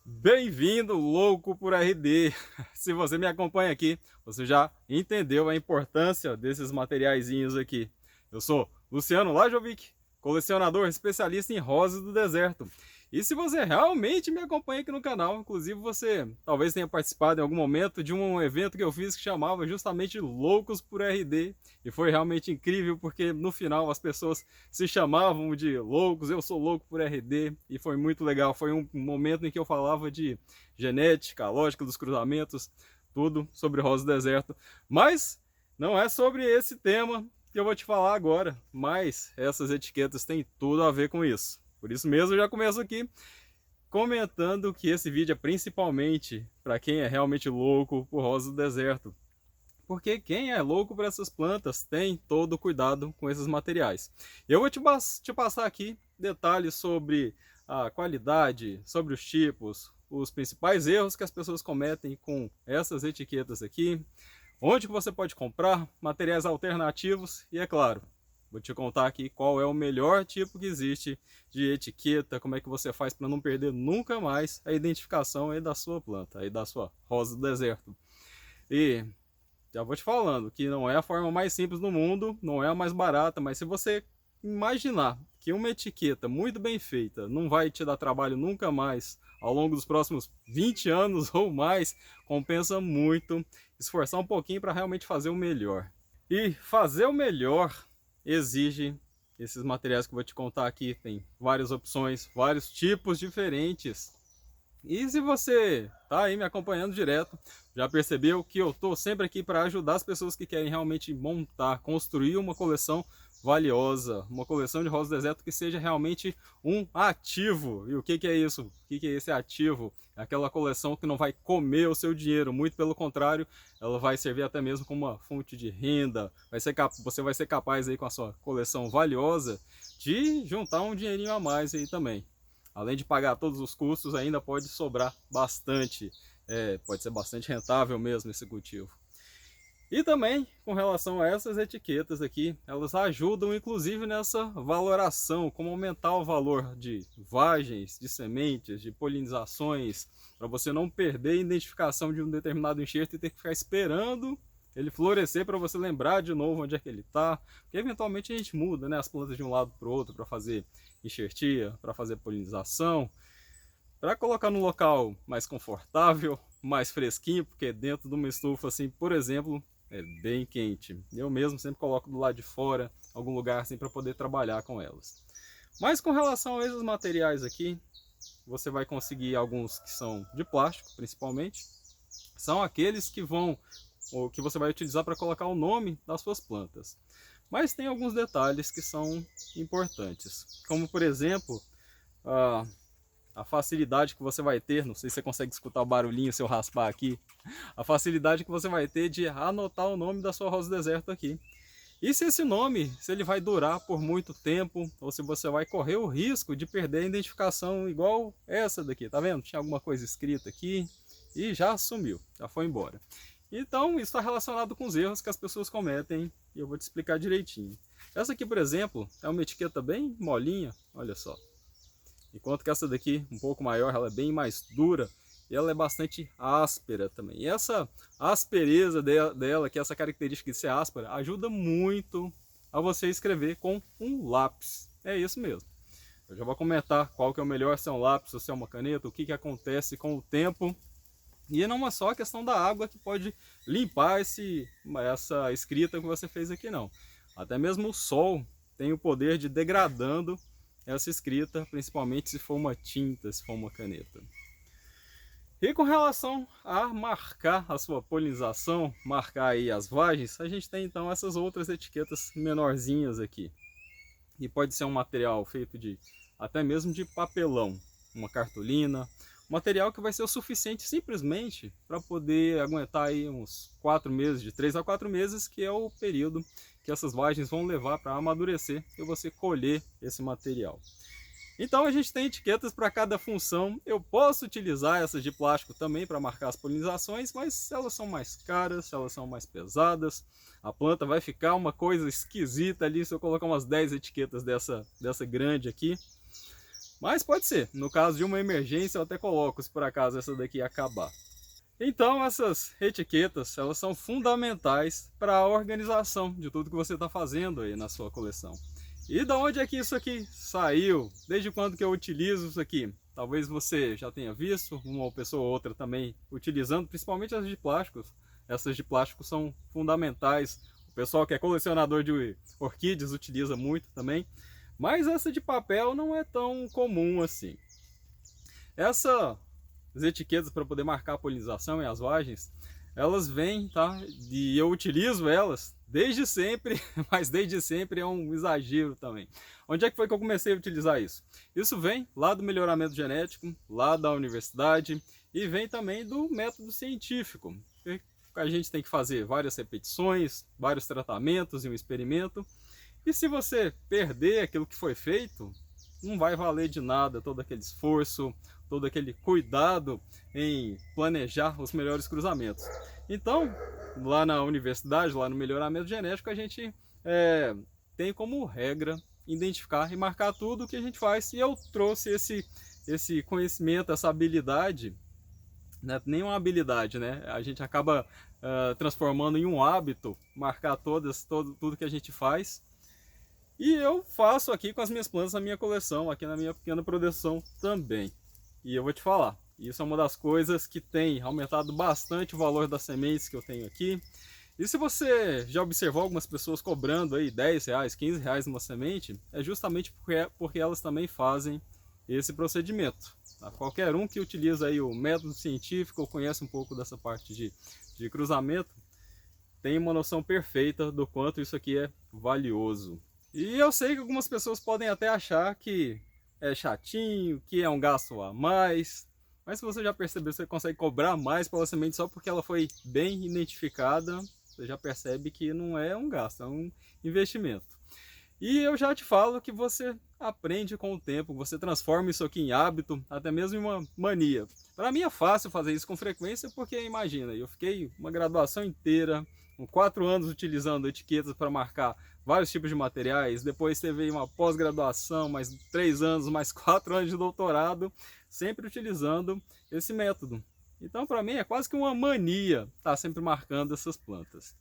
Bem-vindo, louco por RD! Se você me acompanha aqui, você já entendeu a importância desses materiaizinhos aqui. Eu sou Luciano Lajovic, colecionador especialista em rosas do deserto. E se você realmente me acompanha aqui no canal, inclusive você talvez tenha participado em algum momento de um evento que eu fiz que chamava justamente Loucos por RD, e foi realmente incrível porque no final as pessoas se chamavam de loucos, eu sou louco por RD, e foi muito legal. Foi um momento em que eu falava de genética, lógica dos cruzamentos, tudo sobre rosa do deserto. Mas não é sobre esse tema que eu vou te falar agora, mas essas etiquetas têm tudo a ver com isso. Por isso mesmo eu já começo aqui comentando que esse vídeo é principalmente para quem é realmente louco por rosa do deserto. Porque quem é louco por essas plantas tem todo o cuidado com esses materiais. Eu vou te passar aqui detalhes sobre a qualidade, sobre os tipos, os principais erros que as pessoas cometem com essas etiquetas aqui, onde que você pode comprar, materiais alternativos e, é claro, vou te contar aqui qual é o melhor tipo que existe de etiqueta, como é que você faz para não perder nunca mais a identificação aí da sua planta, aí da sua rosa do deserto. E já vou te falando que não é a forma mais simples do mundo, não é a mais barata, mas se você imaginar que uma etiqueta muito bem feita não vai te dar trabalho nunca mais ao longo dos próximos 20 anos ou mais, compensa muito esforçar um pouquinho para realmente fazer o melhor. E fazer o melhor exige esses materiais que eu vou te contar aqui. Tem várias opções, vários tipos diferentes. E se você tá aí me acompanhando direto, já percebeu que eu tô sempre aqui para ajudar as pessoas que querem realmente montar, construir uma coleção valiosa, uma coleção de rosas do deserto que seja realmente um ativo. E o que é isso? O que é esse ativo? É aquela coleção que não vai comer o seu dinheiro, muito pelo contrário, ela vai servir até mesmo como uma fonte de renda. Você vai ser capaz aí com a sua coleção valiosa de juntar um dinheirinho a mais aí também. Além de pagar todos os custos, ainda pode sobrar bastante, pode ser bastante rentável mesmo esse cultivo. E também, com relação a essas etiquetas aqui, elas ajudam inclusive nessa valoração, como aumentar o valor de vagens, de sementes, de polinizações, para você não perder a identificação de um determinado enxerto e ter que ficar esperando ele florescer para você lembrar de novo onde é que ele está, porque eventualmente a gente muda, né, as plantas de um lado para o outro para fazer enxertia, para fazer polinização, para colocar num local mais confortável, mais fresquinho, porque dentro de uma estufa assim, por exemplo, é bem quente. Eu mesmo sempre coloco do lado de fora, algum lugar assim para poder trabalhar com elas. Mas com relação a esses materiais aqui, você vai conseguir alguns que são de plástico, principalmente. São aqueles que vão, ou que você vai utilizar para colocar o nome das suas plantas. Mas tem alguns detalhes que são importantes, como por exemplo, a facilidade que você vai ter, não sei se você consegue escutar o barulhinho se eu raspar aqui, a facilidade que você vai ter de anotar o nome da sua rosa do deserto aqui. E se esse nome, se ele vai durar por muito tempo, ou se você vai correr o risco de perder a identificação igual essa daqui, tá vendo? Tinha alguma coisa escrita aqui e já sumiu, já foi embora. Então, isso está relacionado com os erros que as pessoas cometem e eu vou te explicar direitinho. Essa aqui, por exemplo, é uma etiqueta bem molinha, olha só. Enquanto que essa daqui, um pouco maior, ela é bem mais dura e ela é bastante áspera também. E essa aspereza dela, que é essa característica de ser áspera, ajuda muito a você escrever com um lápis. É isso mesmo. Eu já vou comentar qual que é o melhor, se é um lápis ou se é uma caneta, o que acontece com o tempo. E não é só a questão da água que pode limpar essa escrita que você fez aqui, não. Até mesmo o sol tem o poder de degradando essa escrita, principalmente se for uma tinta, se for uma caneta. E com relação a marcar a sua polinização, marcar aí as vagens, a gente tem então essas outras etiquetas menorzinhas aqui. E pode ser um material feito de até mesmo de papelão, uma cartolina, material que vai ser o suficiente simplesmente para poder aguentar aí uns 4 meses, de 3 a 4 meses, que é o período que essas vagens vão levar para amadurecer e você colher esse material. Então a gente tem etiquetas para cada função. Eu posso utilizar essas de plástico também para marcar as polinizações, mas elas são mais caras, elas são mais pesadas. A planta vai ficar uma coisa esquisita ali se eu colocar umas 10 etiquetas dessa grande aqui. Mas pode ser, no caso de uma emergência eu até coloco, se por acaso essa daqui acabar. Então essas etiquetas, elas são fundamentais para a organização de tudo que você está fazendo aí na sua coleção. E da onde é que isso aqui saiu? Desde quando que eu utilizo isso aqui? Talvez você já tenha visto, uma pessoa ou outra também utilizando, principalmente as de plásticos. Essas de plástico são fundamentais. O pessoal que é colecionador de orquídeas utiliza muito também. Mas essa de papel não é tão comum assim. Essas etiquetas para poder marcar a polinização e as vagens, elas vêm, tá? E eu utilizo elas desde sempre, mas desde sempre é um exagero também. Onde é que foi que eu comecei a utilizar isso? Isso vem lá do melhoramento genético, lá da universidade, e vem também do método científico. A gente tem que fazer várias repetições, vários tratamentos e um experimento. E se você perder aquilo que foi feito, não vai valer de nada todo aquele esforço, todo aquele cuidado em planejar os melhores cruzamentos. Então, lá na universidade, lá no melhoramento genético, a gente tem como regra identificar e marcar tudo o que a gente faz. E eu trouxe esse conhecimento, essa habilidade, não é nem uma habilidade, né? A gente acaba transformando em um hábito, marcar tudo que a gente faz. E eu faço aqui com as minhas plantas na minha coleção, aqui na minha pequena produção também. E eu vou te falar, isso é uma das coisas que tem aumentado bastante o valor das sementes que eu tenho aqui. E se você já observou algumas pessoas cobrando aí 10 reais, 15 reais uma semente, é justamente porque elas também fazem esse procedimento. Tá? Qualquer um que utiliza aí o método científico ou conhece um pouco dessa parte de cruzamento, tem uma noção perfeita do quanto isso aqui é valioso. E eu sei que algumas pessoas podem até achar que é chatinho, que é um gasto a mais, mas se você já percebeu que você consegue cobrar mais pela semente só porque ela foi bem identificada, você já percebe que não é um gasto, é um investimento. E eu já te falo que você aprende com o tempo, você transforma isso aqui em hábito, até mesmo em uma mania. Para mim é fácil fazer isso com frequência porque, imagina, eu fiquei uma graduação inteira, com 4 anos utilizando etiquetas para marcar vários tipos de materiais, depois teve uma pós-graduação, mais 3 anos, mais 4 anos de doutorado, sempre utilizando esse método. Então para mim é quase que uma mania estar sempre marcando essas plantas.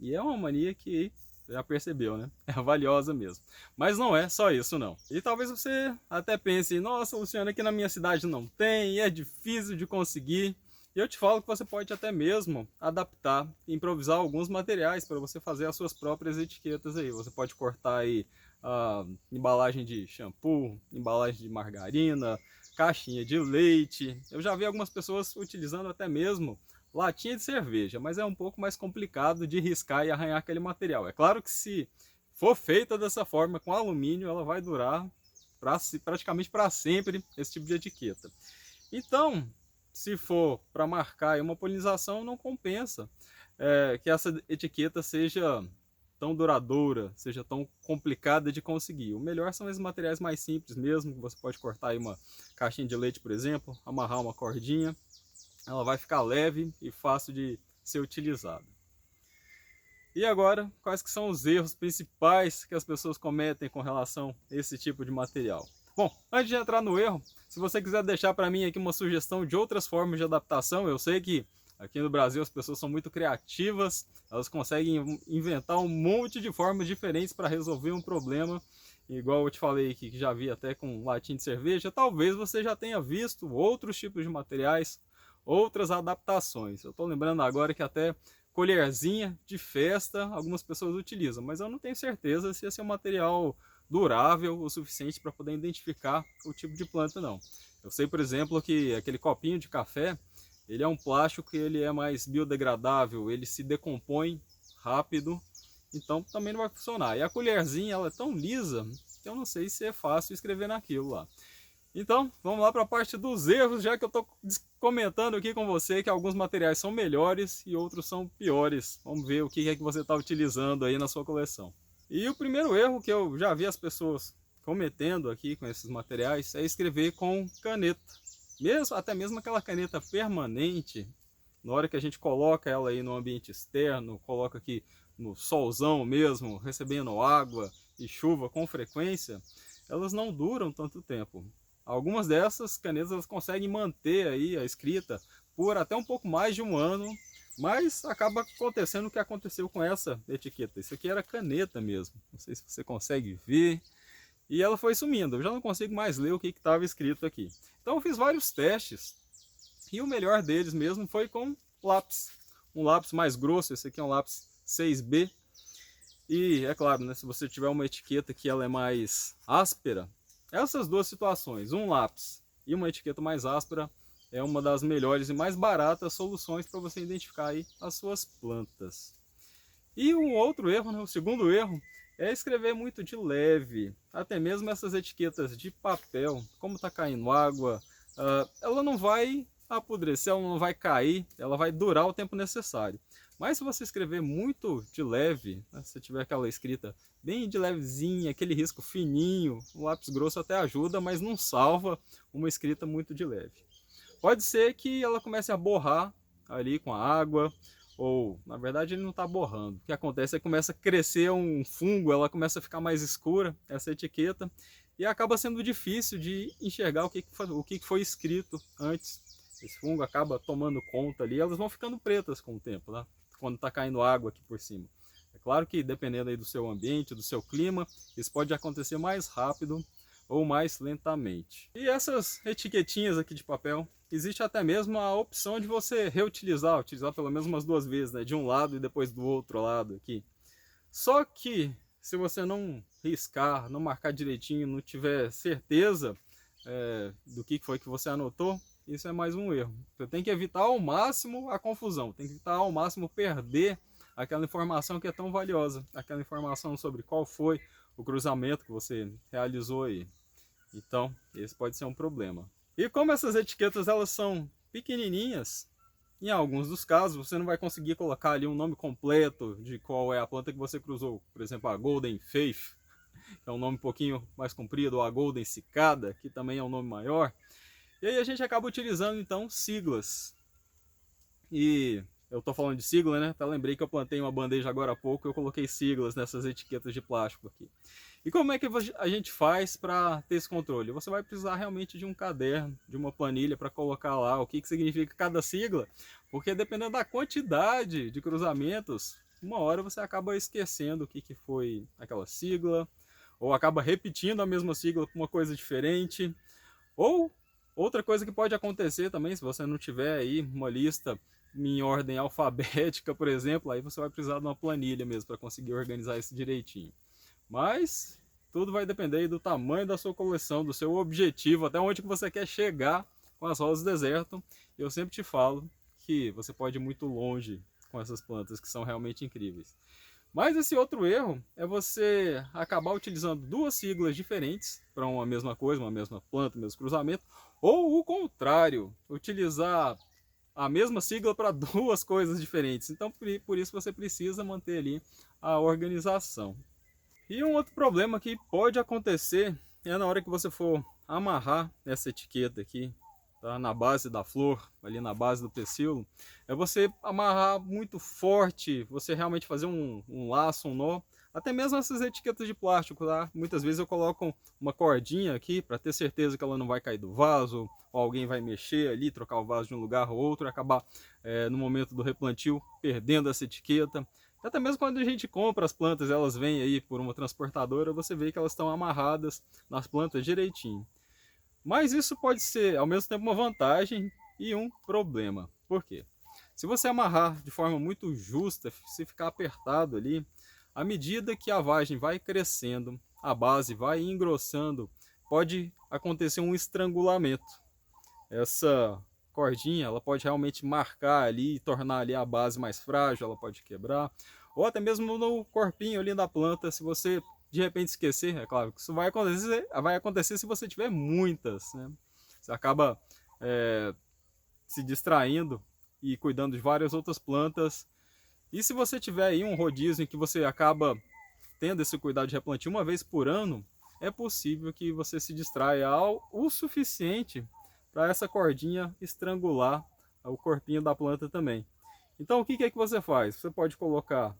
E é uma mania que já percebeu, né? É valiosa mesmo. Mas não é só isso, não. E talvez você até pense, nossa, Luciano, aqui na minha cidade não tem, é difícil de conseguir. E eu te falo que você pode até mesmo adaptar, improvisar alguns materiais para você fazer as suas próprias etiquetas aí. Você pode cortar aí a embalagem de shampoo, embalagem de margarina, caixinha de leite. Eu já vi algumas pessoas utilizando até mesmo latinha de cerveja, mas é um pouco mais complicado de riscar e arranhar aquele material. É claro que se for feita dessa forma, com alumínio, ela vai durar praticamente para sempre esse tipo de etiqueta. Então, se for para marcar uma polinização, não compensa que essa etiqueta seja tão duradoura, seja tão complicada de conseguir. O melhor são esses materiais mais simples mesmo, que você pode cortar aí uma caixinha de leite, por exemplo, amarrar uma cordinha, ela vai ficar leve e fácil de ser utilizada. E agora, quais que são os erros principais que as pessoas cometem com relação a esse tipo de material? Bom, antes de entrar no erro, se você quiser deixar para mim aqui uma sugestão de outras formas de adaptação, eu sei que aqui no Brasil as pessoas são muito criativas, elas conseguem inventar um monte de formas diferentes para resolver um problema, igual eu te falei aqui, que já vi até com latinha de cerveja. Talvez você já tenha visto outros tipos de materiais, outras adaptações. Eu estou lembrando agora que até colherzinha de festa algumas pessoas utilizam, mas eu não tenho certeza se esse é um material durável o suficiente para poder identificar o tipo de planta, não. Eu sei, por exemplo, que aquele copinho de café, ele é um plástico que ele é mais biodegradável, ele se decompõe rápido, então também não vai funcionar. E a colherzinha, ela é tão lisa que eu não sei se é fácil escrever naquilo lá. Então, vamos lá para a parte dos erros, já que eu estou comentando aqui com você que alguns materiais são melhores e outros são piores. Vamos ver o que é que você está utilizando aí na sua coleção. E o primeiro erro que eu já vi as pessoas cometendo aqui com esses materiais é escrever com caneta. Até mesmo aquela caneta permanente, na hora que a gente coloca ela aí no ambiente externo, coloca aqui no solzão mesmo, recebendo água e chuva com frequência, elas não duram tanto tempo. algumas dessas canetas elas conseguem manter aí a escrita por até um pouco mais de um ano, mas acaba acontecendo o que aconteceu com essa etiqueta. Isso aqui era caneta mesmo, não sei se você consegue ver, e ela foi sumindo. Eu já não consigo mais ler o que estava escrito aqui. Então eu fiz vários testes, e o melhor deles mesmo foi com lápis. Um lápis mais grosso, esse aqui é um lápis 6B. E é claro, né, se você tiver uma etiqueta que ela é mais áspera, essas duas situações, um lápis e uma etiqueta mais áspera, é uma das melhores e mais baratas soluções para você identificar aí as suas plantas. E um outro erro, né, o segundo erro, é escrever muito de leve. Até mesmo essas etiquetas de papel, como está caindo água, ela não vai apodrecer, ela não vai cair, ela vai durar o tempo necessário. Mas se você escrever muito de leve, né, se tiver aquela escrita bem de levezinha, aquele risco fininho, o lápis grosso até ajuda, mas não salva uma escrita muito de leve. Pode ser que ela comece a borrar ali com a água, ou na verdade ele não está borrando. O que acontece é que começa a crescer um fungo, ela começa a ficar mais escura, essa etiqueta, e acaba sendo difícil de enxergar o que foi escrito antes. Esse fungo acaba tomando conta ali, elas vão ficando pretas com o tempo, né? Quando está caindo água aqui por cima. É claro que dependendo aí do seu ambiente, do seu clima, isso pode acontecer mais rápido ou mais lentamente. E essas etiquetinhas aqui de papel, existe até mesmo a opção de você utilizar pelo menos umas 2 vezes, né? De um lado e depois do outro lado aqui. Só que se você não riscar, não marcar direitinho, não tiver certeza do que foi que você anotou, isso é mais um erro. Você tem que evitar ao máximo a confusão, tem que evitar ao máximo perder aquela informação que é tão valiosa, aquela informação sobre qual foi o cruzamento que você realizou aí. Então, esse pode ser um problema. E como essas etiquetas elas são pequenininhas, em alguns dos casos você não vai conseguir colocar ali um nome completo de qual é a planta que você cruzou. Por exemplo, a Golden Faith, que é um nome um pouquinho mais comprido, ou a Golden Cicada, que também é um nome maior. E aí a gente acaba utilizando então siglas. E eu tô falando de sigla, né? Até lembrei que eu plantei uma bandeja agora há pouco e eu coloquei siglas nessas etiquetas de plástico aqui. E como é que a gente faz para ter esse controle? Você vai precisar realmente de um caderno, de uma planilha para colocar lá o que significa cada sigla, porque dependendo da quantidade de cruzamentos, uma hora você acaba esquecendo o que foi aquela sigla, ou acaba repetindo a mesma sigla com uma coisa diferente, ou outra coisa que pode acontecer também, se você não tiver aí uma lista em ordem alfabética, por exemplo, aí você vai precisar de uma planilha mesmo para conseguir organizar isso direitinho. Mas tudo vai depender do tamanho da sua coleção, do seu objetivo, até onde que você quer chegar com as rosas do deserto. Eu sempre te falo que você pode ir muito longe com essas plantas que são realmente incríveis. Mas esse outro erro é você acabar utilizando 2 siglas diferentes para uma mesma coisa, uma mesma planta, um mesmo cruzamento, ou o contrário, utilizar a mesma sigla para 2 coisas diferentes. Então, por isso você precisa manter ali a organização. E um outro problema que pode acontecer é na hora que você for amarrar essa etiqueta aqui, tá? Na base da flor, ali na base do pecíolo, é você amarrar muito forte, você realmente fazer um laço, um nó. Até mesmo essas etiquetas de plástico, tá? Muitas vezes eu coloco uma cordinha aqui para ter certeza que ela não vai cair do vaso, ou alguém vai mexer ali, trocar o vaso de um lugar ou outro e acabar no momento do replantio perdendo essa etiqueta. Até mesmo quando a gente compra as plantas, elas vêm aí por uma transportadora, você vê que elas estão amarradas nas plantas direitinho. Mas isso pode ser ao mesmo tempo uma vantagem e um problema. Por quê? Se você amarrar de forma muito justa, se ficar apertado ali, à medida que a vagem vai crescendo, a base vai engrossando, pode acontecer um estrangulamento. Essa cordinha, ela pode realmente marcar ali e tornar ali a base mais frágil, ela pode quebrar, ou até mesmo no corpinho ali da planta, se você de repente esquecer, é claro que isso vai acontecer se você tiver muitas, né? Você acaba se distraindo e cuidando de várias outras plantas. E se você tiver aí um rodízio em que você acaba tendo esse cuidado de replantio uma vez por ano, é possível que você se distraia o suficiente para essa cordinha estrangular o corpinho da planta também. Então o que é que você faz? Você pode colocar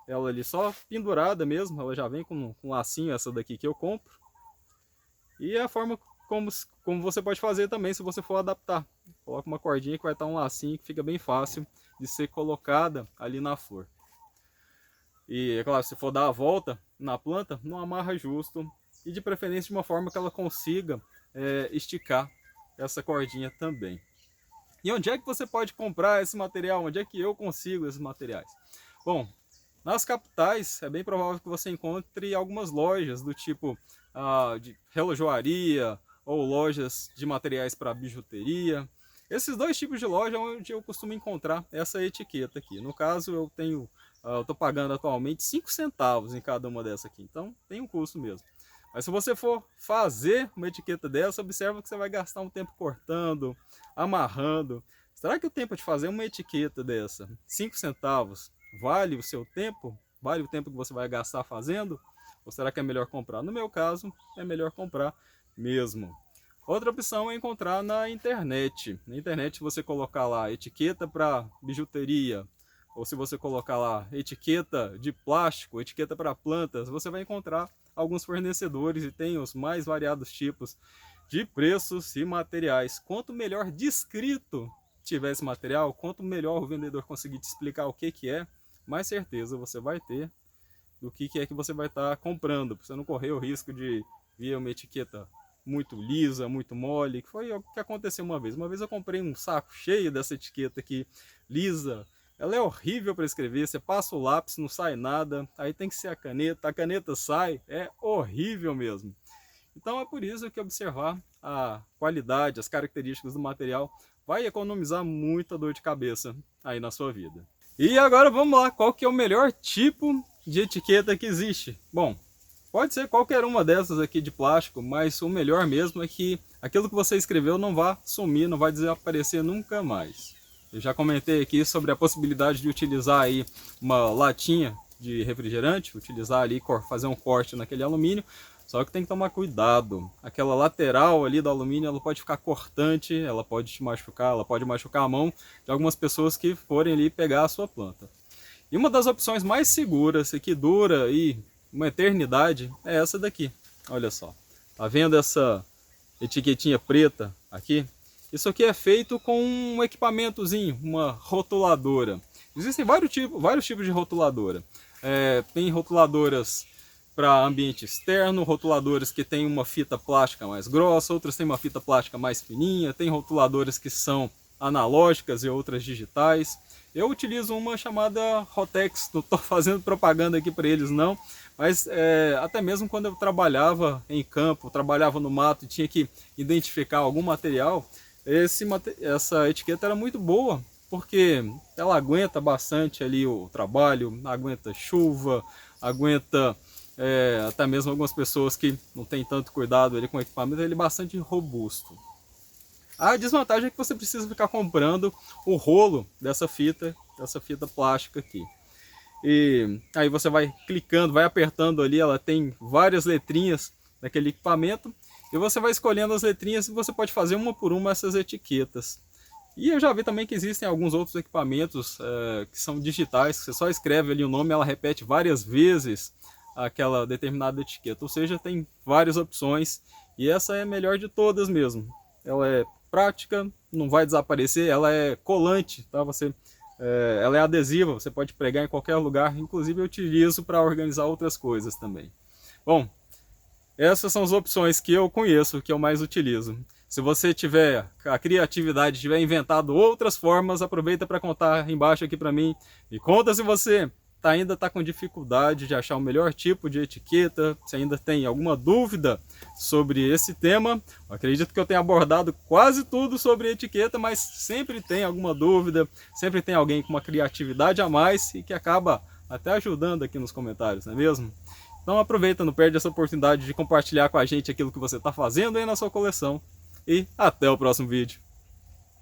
ela ali só pendurada mesmo, ela já vem com um lacinho, essa daqui que eu compro. E é a forma como você pode fazer também se você for adaptar. Coloca uma cordinha que vai estar um lacinho que fica bem fácil de ser colocada ali na flor. E é claro, se for dar a volta na planta, não amarra justo e de preferência de uma forma que ela consiga esticar essa cordinha também. E onde é que você pode comprar esse material? Onde é que eu consigo esses materiais? Bom, nas capitais é bem provável que você encontre algumas lojas do tipo de relojoaria ou lojas de materiais para bijuteria. Esses dois tipos de loja é onde eu costumo encontrar essa etiqueta aqui. No caso, eu estou pagando atualmente 5 centavos em cada uma dessa aqui, então tem um custo mesmo. Mas se você for fazer uma etiqueta dessa, observa que você vai gastar um tempo cortando, amarrando. Será que o tempo de fazer uma etiqueta dessa, 5 centavos, vale o seu tempo? Vale o tempo que você vai gastar fazendo? Ou será que é melhor comprar? No meu caso, é melhor comprar mesmo. Outra opção é encontrar na internet. Na internet você colocar lá etiqueta para bijuteria, ou se você colocar lá etiqueta de plástico, etiqueta para plantas, você vai encontrar alguns fornecedores e tem os mais variados tipos de preços e materiais. Quanto melhor descrito tiver esse material, quanto melhor o vendedor conseguir te explicar o que é, mais certeza você vai ter do que é que você vai estar comprando, para você não correr o risco de ver uma etiqueta muito lisa, muito mole, que foi o que aconteceu uma vez. Uma vez eu comprei um saco cheio dessa etiqueta aqui, lisa. Ela é horrível para escrever, você passa o lápis, não sai nada, aí tem que ser a caneta sai, é horrível mesmo. Então é por isso que observar a qualidade, as características do material vai economizar muita dor de cabeça aí na sua vida. E agora vamos lá, qual que é o melhor tipo de etiqueta que existe? Bom, pode ser qualquer uma dessas aqui de plástico, mas o melhor mesmo é que aquilo que você escreveu não vai sumir, não vai desaparecer nunca mais. Eu já comentei aqui sobre a possibilidade de utilizar aí uma latinha de refrigerante, utilizar ali, fazer um corte naquele alumínio, só que tem que tomar cuidado. Aquela lateral ali do alumínio, ela pode ficar cortante, ela pode te machucar, ela pode machucar a mão de algumas pessoas que forem ali pegar a sua planta. E uma das opções mais seguras e que dura aí uma eternidade é essa daqui. Olha só, tá vendo essa etiquetinha preta aqui? Isso aqui é feito com um equipamentozinho, uma rotuladora. Existem vários tipos de rotuladora. Tem rotuladoras para ambiente externo, rotuladoras que tem uma fita plástica mais grossa, outras têm uma fita plástica mais fininha, tem rotuladoras que são analógicas e outras digitais. Eu utilizo uma chamada Rotex, não estou fazendo propaganda aqui para eles não, mas até mesmo quando eu trabalhava em campo, trabalhava no mato e tinha que identificar algum material, essa etiqueta era muito boa, porque ela aguenta bastante ali o trabalho, aguenta chuva, aguenta até mesmo algumas pessoas que não têm tanto cuidado ali com o equipamento, ele é bastante robusto. A desvantagem é que você precisa ficar comprando o rolo dessa fita plástica aqui. E aí você vai clicando, vai apertando ali, ela tem várias letrinhas naquele equipamento, e você vai escolhendo as letrinhas e você pode fazer uma por uma essas etiquetas. E eu já vi também que existem alguns outros equipamentos que são digitais, que você só escreve ali o nome e ela repete várias vezes aquela determinada etiqueta. Ou seja, tem várias opções e essa é a melhor de todas mesmo. Ela é prática, não vai desaparecer, ela é colante, tá? Ela é adesiva, você pode pregar em qualquer lugar, inclusive eu utilizo para organizar outras coisas também. Bom, essas são as opções que eu conheço, que eu mais utilizo. Se você tiver a criatividade, tiver inventado outras formas, aproveita para contar embaixo aqui para mim. Me conta se você ainda está com dificuldade de achar o melhor tipo de etiqueta, se ainda tem alguma dúvida sobre esse tema. Eu acredito que eu tenho abordado quase tudo sobre etiqueta, mas sempre tem alguma dúvida, sempre tem alguém com uma criatividade a mais e que acaba até ajudando aqui nos comentários, não é mesmo? Então aproveita, não perde essa oportunidade de compartilhar com a gente aquilo que você está fazendo aí na sua coleção. E até o próximo vídeo.